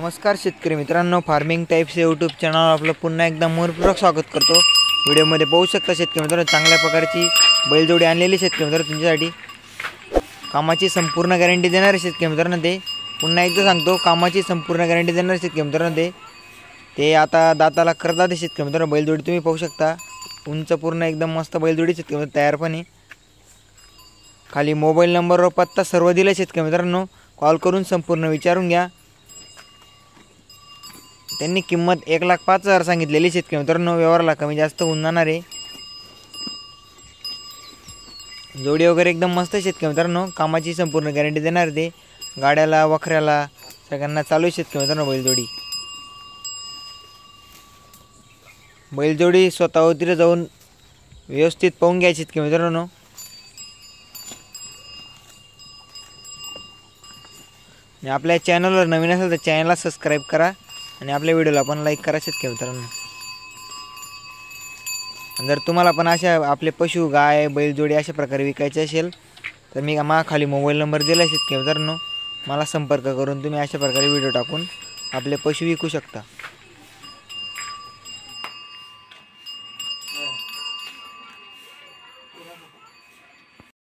नमस्कार शेतकरी मित्रांनो, फार्मिंग टाइप्स यूट्यूब चॅनल आपलं पुन्हा एकदा मनपूर्वक स्वागत करतो। व्हिडिओमध्ये पाहू शकता शेतकरी मित्रांनो, चांगल्या प्रकारची बैलजोडी आणलेली शेतकरी मित्रांनो तुमच्यासाठी। कामाची संपूर्ण गॅरंटी देणारे शेतकरी मित्रांनो ते पुन्हा एकदा सांगतो, कामाची संपूर्ण गॅरंटी देणारे शेतकरी मित्रांनो ते आता दाताला करतात शेतकरी मित्रांनो। बैलजोडी तुम्ही पाहू शकता, उंच पूर्ण एकदम मस्त बैलजोडी शेतकरी मित्रांनो तयार पण आहे। खाली मोबाईल नंबरवर पत्ता सर्व दिले शेतकरी मित्रांनो, कॉल करून संपूर्ण विचारून घ्या। त्यांनी किंमत 1,05,000 सांगितलेली शेतकरी मित्रांनो, व्यवहाराला कमी जास्त होऊन जाणार आहे। जोडी वगैरे एकदम मस्त शेतकरी मित्रांनो, कामाची संपूर्ण गॅरंटी देणार ते। गाड्याला वखऱ्याला सगळ्यांना चालू शेतकरी मित्रांनो बैलजोडी स्वतःवर जाऊन व्यवस्थित पाहून घ्या शेतकरी मित्रांनो। आणि आपल्या चॅनलवर नवीन असेल तर चॅनलला सबस्क्राईब करा आणि आपल्या व्हिडिओला पण लाईक करा शेतकरी मित्रांनो। जर तुम्हाला पण अशा आपले पशु गाय बैलजोडी अशा प्रकारे विकायचे असेल तर मी खाली मोबाईल नंबर दिला शेतकरी मित्रांनो, मला संपर्क करून तुम्ही अशा प्रकारे व्हिडिओ टाकून आपले पशु विकू शकता।